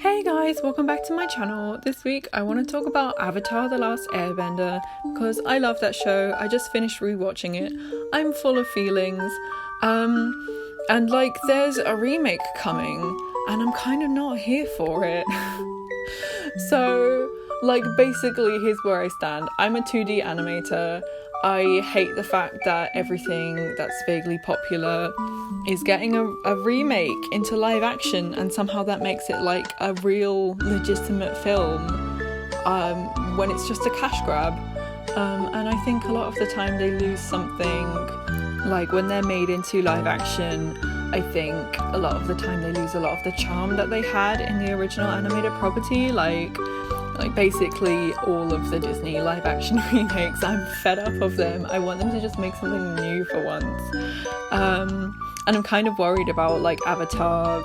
Hey guys, welcome back to my channel. This week I want to talk about Avatar: The Last Airbender because I love that show. I just finished rewatching it. I'm full of feelings. And there's a remake coming and I'm kind of not here for it. So basically here's where I stand. I'm a 2D animator. I hate the fact that everything that's vaguely popular is getting a remake into live action, and somehow that makes it like a real legitimate film when it's just a cash grab. And I think a lot of the time they lose something, like when they're made into live action. I think a lot of the time they lose a lot of the charm that they had in the original animated property, like basically all of the Disney live action remakes. I'm fed up of them. I want them to just make something new for once. And I'm kind of worried about Avatar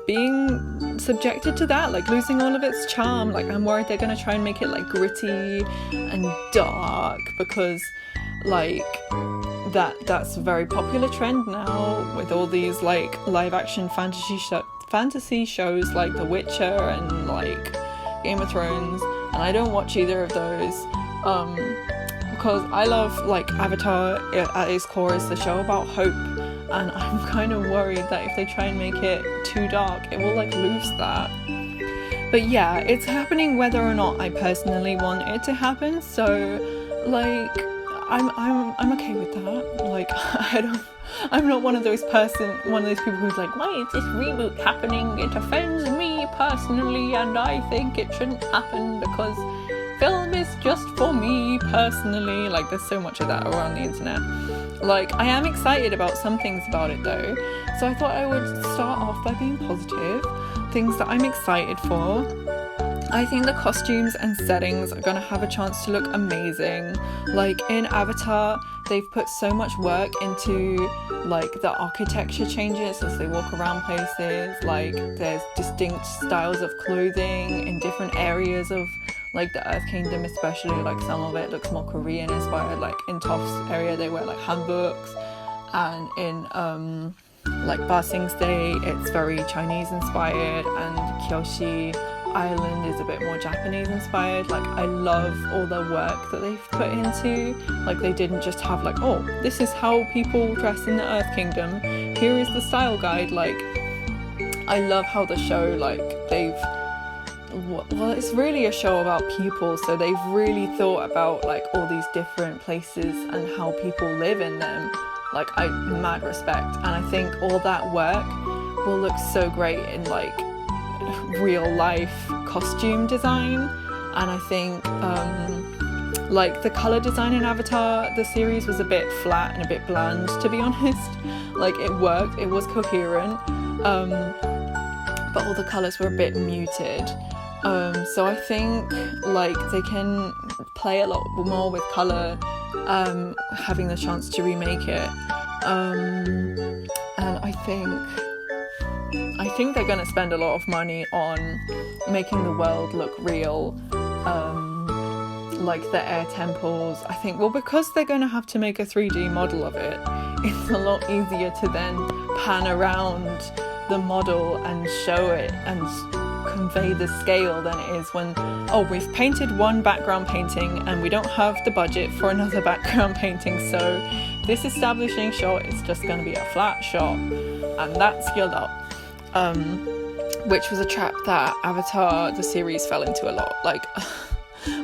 being subjected to that, losing all of its charm. I'm worried they're gonna try and make it gritty and dark, because that's a very popular trend now with all these live action fantasy shows like The Witcher and Game of Thrones, and I don't watch either of those because I love Avatar at its core is the show about hope, and I'm kind of worried that if they try and make it too dark it will lose that. But yeah, it's happening whether or not I personally want it to happen, so I'm okay with that. I'm not one of those people who's why is this reboot happening? It offends me personally and I think it shouldn't happen because film is just for me personally. There's so much of that around the internet. I am excited about some things about it though, so I thought I would start off by being positive. Things that I'm excited for. I think the costumes and settings are going to have a chance to look amazing. In Avatar, they've put so much work into the architecture changes as they walk around places. There's distinct styles of clothing in different areas of the Earth Kingdom, especially. Some of it looks more Korean inspired. In Toph's area they wear hanboks, and in Ba Sing's Day it's very Chinese inspired, and Kyoshi Island is a bit more Japanese inspired. I love all the work that they've put into. They didn't just have oh, this is how people dress in the Earth Kingdom, here is the style guide. I love how the show it's really a show about people, so they've really thought about all these different places and how people live in them. I mad respect, and I think all that work will look so great in real life costume design. And I think the color design in Avatar the series was a bit flat and a bit bland, to be honest. It worked, it was coherent, but all the colors were a bit muted. So I think they can play a lot more with color, having the chance to remake it, and I think they're going to spend a lot of money on making the world look real, the air temples. I think, because they're going to have to make a 3D model of it, it's a lot easier to then pan around the model and show it and convey the scale than it is when, we've painted one background painting and we don't have the budget for another background painting, so this establishing shot is just going to be a flat shot, and that's your lot. Which was a trap that Avatar the series fell into a lot.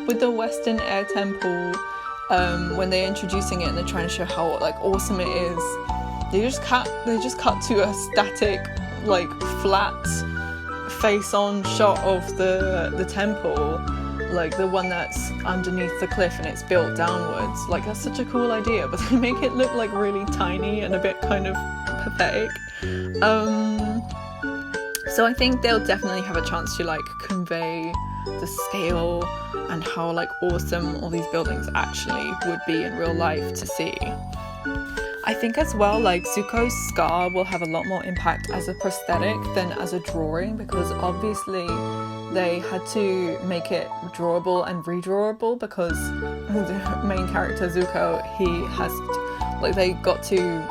With the Western Air Temple, when they're introducing it and they're trying to show how awesome it is, they just cut to a static flat face-on shot of the temple, the one that's underneath the cliff and it's built downwards. That's such a cool idea, but they make it look really tiny and a bit kind of pathetic. So I think they'll definitely have a chance to convey the scale and how awesome all these buildings actually would be in real life to see. I think as well Zuko's scar will have a lot more impact as a prosthetic than as a drawing, because obviously they had to make it drawable and redrawable because the main character Zuko, he has they got to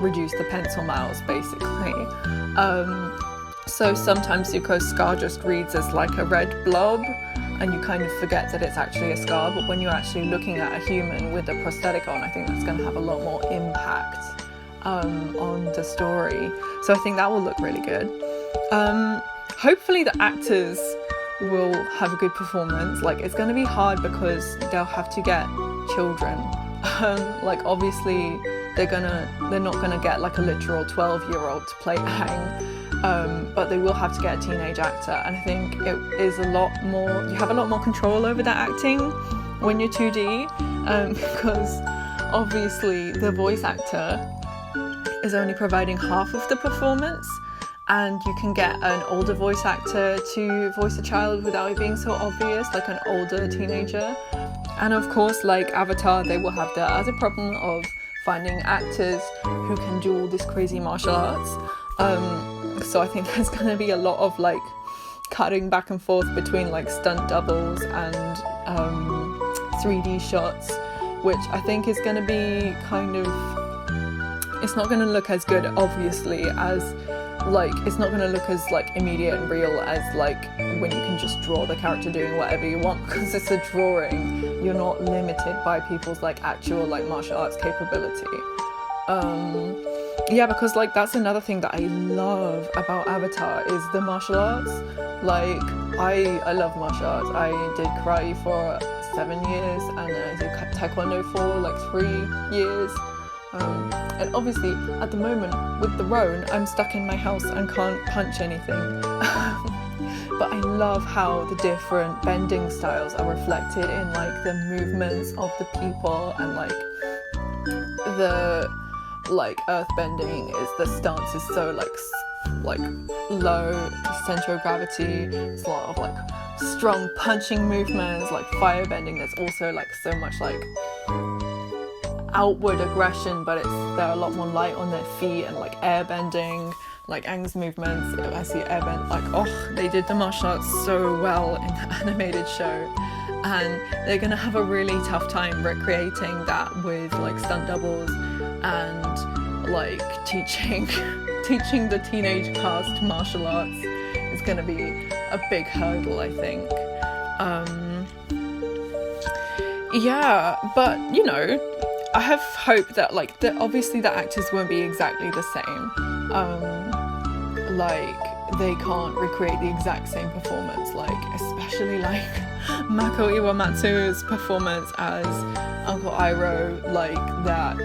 reduce the pencil miles basically. So sometimes Zuko's scar just reads as like a red blob, and you kind of forget that it's actually a scar. But when you're actually looking at a human with a prosthetic on, I think that's going to have a lot more impact on the story. So I think that will look really good. Hopefully the actors will have a good performance. Like, it's going to be hard because they'll have to get children. Like, obviously they're not gonna get like a literal 12-year-old to play Aang, but they will have to get a teenage actor, and I think it is a lot more, you have a lot more control over that acting when you're 2D, because obviously the voice actor is only providing half of the performance, and you can get an older voice actor to voice a child without it being so obvious, like an older teenager. And of course, like Avatar, they will have the other problem of finding actors who can do all this crazy martial arts. So I think there's going to be a lot of like cutting back and forth between like stunt doubles and 3D shots, which I think is going to be kind of, it's not going to look as good, obviously, as like, it's not going to look as like immediate and real as like when you can just draw the character doing whatever you want, because it's a drawing. You're not limited by people's like actual like martial arts capability. Yeah, because like that's another thing that I love about Avatar is the martial arts. Like I love martial arts. I did karate for 7 years, and I did taekwondo for like 3 years. And obviously at the moment with the roan, I'm stuck in my house and can't punch anything. But I love how the different bending styles are reflected in like the movements of the people, and like the like earth bending is, the stance is so like low, center of gravity. It's a lot of like strong punching movements, like fire bending. There's also like so much like outward aggression, but they're a lot more light on their feet, and like air bending, like Aang's movements. I see airbend, like, oh, they did the martial arts so well in the animated show, and they're gonna have a really tough time recreating that with like stunt doubles and like teaching the teenage cast martial arts is gonna be a big hurdle, I think. Yeah, but you know, I have hope that like obviously the actors won't be exactly the same. Like they can't recreate the exact same performance, like especially like Mako Iwamatsu's performance as Uncle Iroh, like that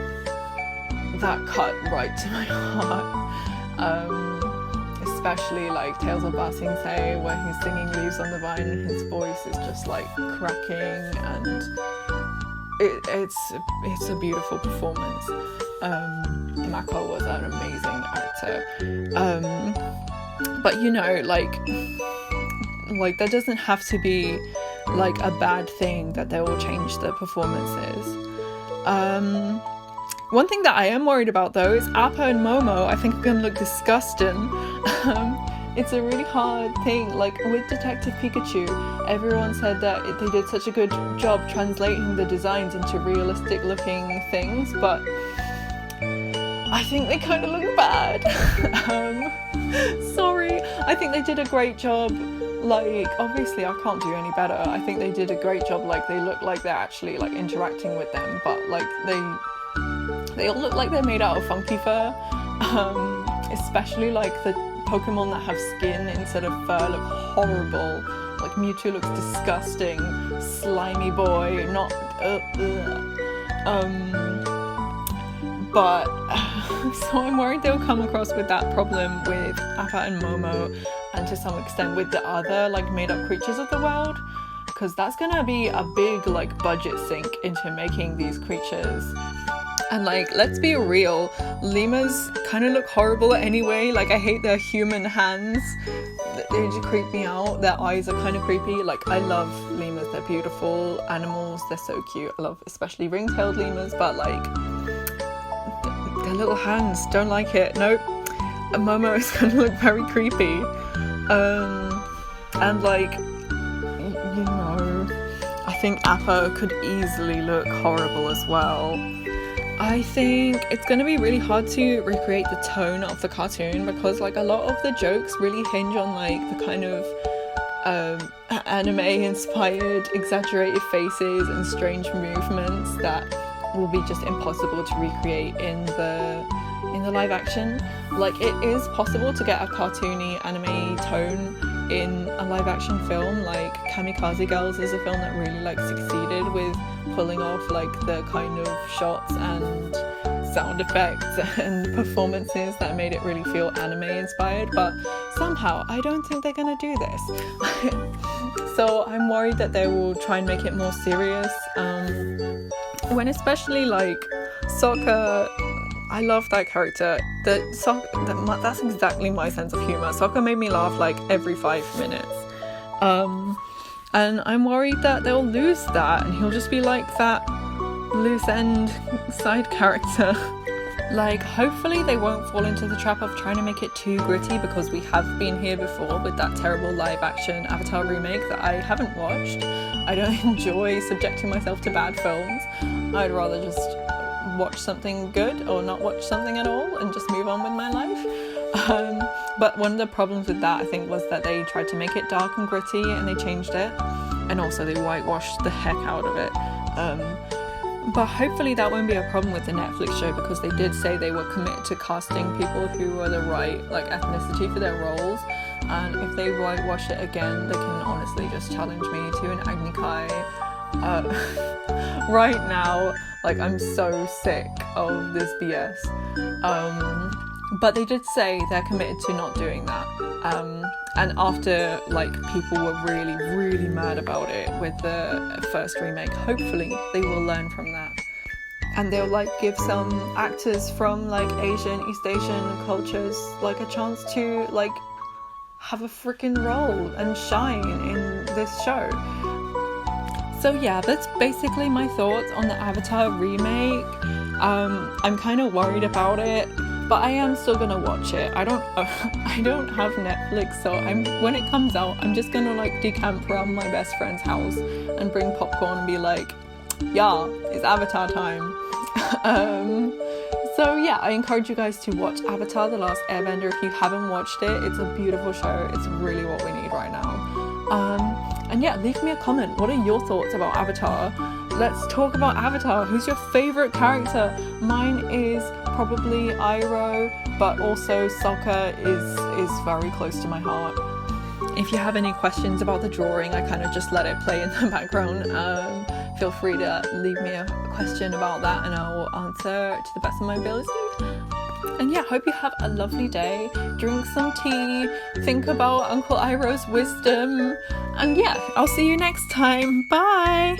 cut right to my heart. Especially like Tales of Ba Sing Se, where he's singing Leaves on the Vine and his voice is just like cracking, and it's a beautiful performance. Mako was an amazing actor. But you know, like that doesn't have to be like a bad thing that they will change the performances. One thing that I am worried about though is Appa and Momo. I think are gonna look disgusting. It's a really hard thing. Like with Detective Pikachu, everyone said that they did such a good job translating the designs into realistic looking things, but I think they kind of look bad. Sorry. I think they did a great job. Like, obviously I can't do any better. I think they did a great job. Like, they look like they're actually like interacting with them, but like they all look like they're made out of funky fur. Especially like the Pokemon that have skin instead of fur look horrible. Like Mewtwo looks disgusting. Slimy boy, not but so I'm worried they'll come across with that problem with Appa and Momo, and to some extent with the other like made up creatures of the world, because that's gonna be a big like budget sink into making these creatures. And like, let's be real, lemurs kind of look horrible anyway. Like, I hate their human hands. They just creep me out. Their eyes are kind of creepy. Like, I love lemurs. They're beautiful animals. They're so cute. I love especially ring-tailed lemurs, but like, their little hands, don't like it. Nope. Momo is going to look very creepy. And like, you know, I think Appa could easily look horrible as well. I think it's going to be really hard to recreate the tone of the cartoon because like a lot of the jokes really hinge on like the kind of anime inspired exaggerated faces and strange movements that will be just impossible to recreate in the live action. Like it is possible to get a cartoony anime tone in a live action film. Like Kamikaze Girls is a film that really like succeeded with pulling off like the kind of shots and sound effects and performances that made it really feel anime inspired, but somehow I don't think they're gonna do this. So I'm worried that they will try and make it more serious, when especially like Sokka, I love that character. That's exactly my sense of humor. Sokka made me laugh like every 5 minutes. And I'm worried that they'll lose that and he'll just be like that loose end side character. Like hopefully they won't fall into the trap of trying to make it too gritty, because we have been here before with that terrible live action Avatar remake that I haven't watched. I don't enjoy subjecting myself to bad films. I'd rather just watch something good or not watch something at all and just move on with my life. But one of the problems with that I think was that they tried to make it dark and gritty and they changed it, and also they whitewashed the heck out of it. But hopefully that won't be a problem with the Netflix show, because they did say they were committed to casting people who were the right like ethnicity for their roles, and if they whitewash it again they can honestly just challenge me to an Agni Kai. Right now like I'm so sick of this BS, but they did say they're committed to not doing that, and after like people were really mad about it with the first remake, hopefully they will learn from that and they'll like give some actors from like Asian, East Asian cultures like a chance to like have a freaking role and shine in this show. So yeah, that's basically my thoughts on the Avatar remake. I'm kind of worried about it, but I am still gonna watch it. I don't have Netflix, so when it comes out, I'm just gonna like decamp around my best friend's house and bring popcorn and be like, yeah, it's Avatar time. So yeah, I encourage you guys to watch Avatar: The Last Airbender if you haven't watched it. It's a beautiful show. It's really what we need right now. And yeah, leave me a comment. What are your thoughts about Avatar? Let's talk about Avatar. Who's your favorite character? Mine is probably Iroh, but also Sokka is very close to my heart. If you have any questions about the drawing, I kind of just let it play in the background. Feel free to leave me a question about that and I will answer to the best of my ability. And yeah, hope you have a lovely day. Drink some tea, think about Uncle Iroh's wisdom, and yeah, I'll see you next time. Bye!